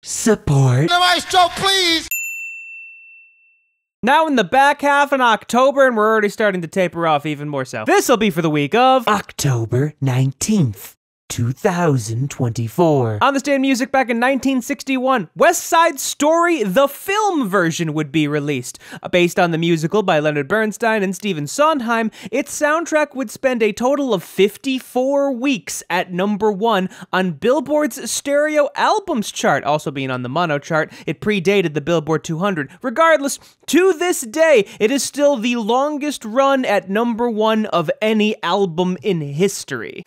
Support. The maestro, please! Now in the back half in October, and we're already starting to taper off even more so. This'll be for the week of October 19th. 2024. On this day in music, back in 1961, West Side Story, the film version, would be released. Based on the musical by Leonard Bernstein and Stephen Sondheim, its soundtrack would spend a total of 54 weeks at #1 on Billboard's stereo albums chart, also being on the mono chart. It predated the Billboard 200. Regardless, to this day, it is still the longest run at #1 of any album in history.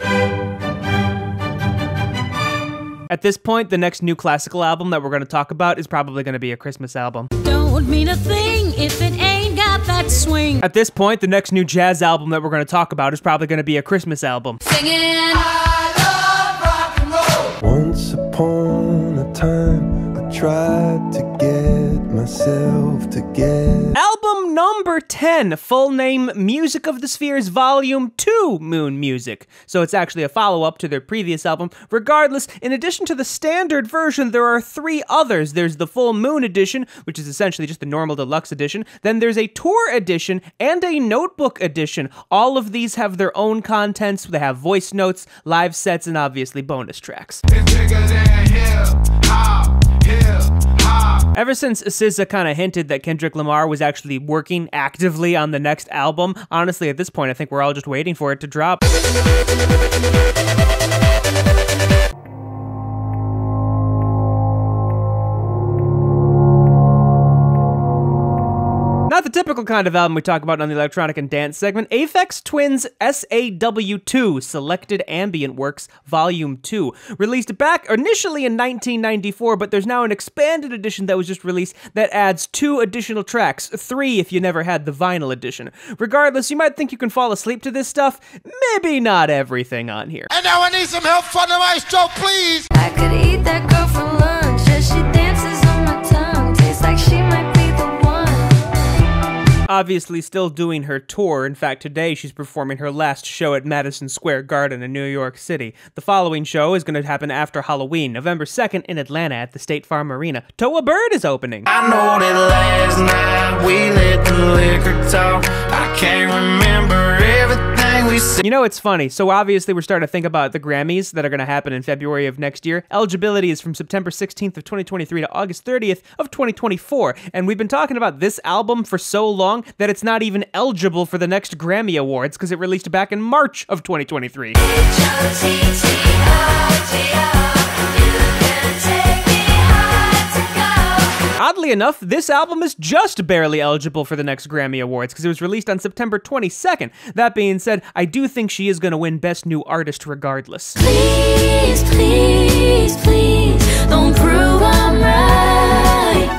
At this point, the next new classical album that we're going to talk about is probably going to be a Christmas album. Don't mean a thing if it ain't got that swing. At this point, the next new jazz album that we're going to talk about is probably going to be a Christmas album. Singing. I love rock and roll. Once upon a time, I tried to get myself together. Album number 10, full name Music of the Spheres Volume 2 Moon Music. So it's actually a follow-up to their previous album. Regardless, in addition to the standard version, there are 3 others. There's the Full Moon Edition, which is essentially just the normal deluxe edition. Then there's a tour edition and a notebook edition. All of these have their own contents. They have voice notes, live sets, and obviously bonus tracks. It's bigger than hip-hop, hip-hop. Ever since SZA kind of hinted that Kendrick Lamar was actually working actively on the next album, honestly, at this point, I think we're all just waiting for it to drop. Not the typical kind of album we talk about on the electronic and dance segment. Aphex Twins' SAW2, Selected Ambient Works, Volume 2, released back initially in 1994, but there's now an expanded edition that was just released that adds 2 additional tracks, 3 if you never had the vinyl edition. Regardless, you might think you can fall asleep to this stuff, maybe not everything on here. And now I need some help from the maestro, please! I could eat that girl for lunch as she dances on my tongue. Tastes like she might be the one. Obviously still doing her tour. In fact, today she's performing her last show at Madison Square Garden in New York City. The following show is going to happen after Halloween, November 2nd in Atlanta at the State Farm Arena. Toa Bird is opening. I know that last night we let the liquor talk. I can't remember everything we said. You know, it's funny. So obviously we're starting to think about the Grammys that are going to happen in February of next year. Eligibility is from September 16th of 2023 to August 30th of 2024. And we've been talking about this album for so long that it's not even eligible for the next Grammy Awards because it released back in March of 2023. Oddly enough, this album is just barely eligible for the next Grammy Awards because it was released on September 22nd. That being said, I do think she is going to win Best New Artist regardless. Please, please, please, don't prove I'm right.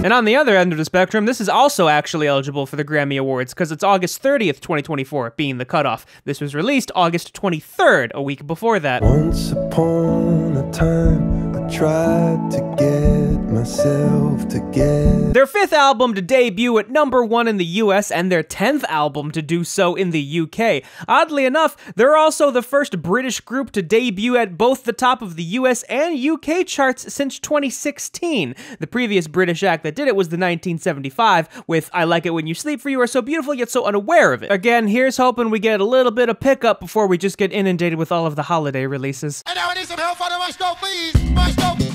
And on the other end of the spectrum, this is also actually eligible for the Grammy Awards because it's August 30th, 2024 being the cutoff. This was released August 23rd, a week before that. Once upon a time, I tried to get myself together. Their 5th album to debut at #1 in the US and their 10th album to do so in the UK. Oddly enough, they're also the first British group to debut at both the top of the US and UK charts since 2016. The previous British act that did it was the 1975 with I Like It When You Sleep, For You Are So Beautiful Yet So Unaware of It. Again, here's hoping we get a little bit of pickup before we just get inundated with all of the holiday releases. And now I need some help from the maestro, please! Maestro!